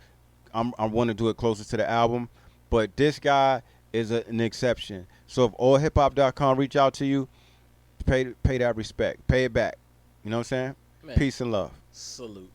I want to do it closer to the album. But this guy is an exception. So if allhiphop.com reach out to you, pay that respect. Pay it back. You know what I'm saying? Man. Peace and love. Salute.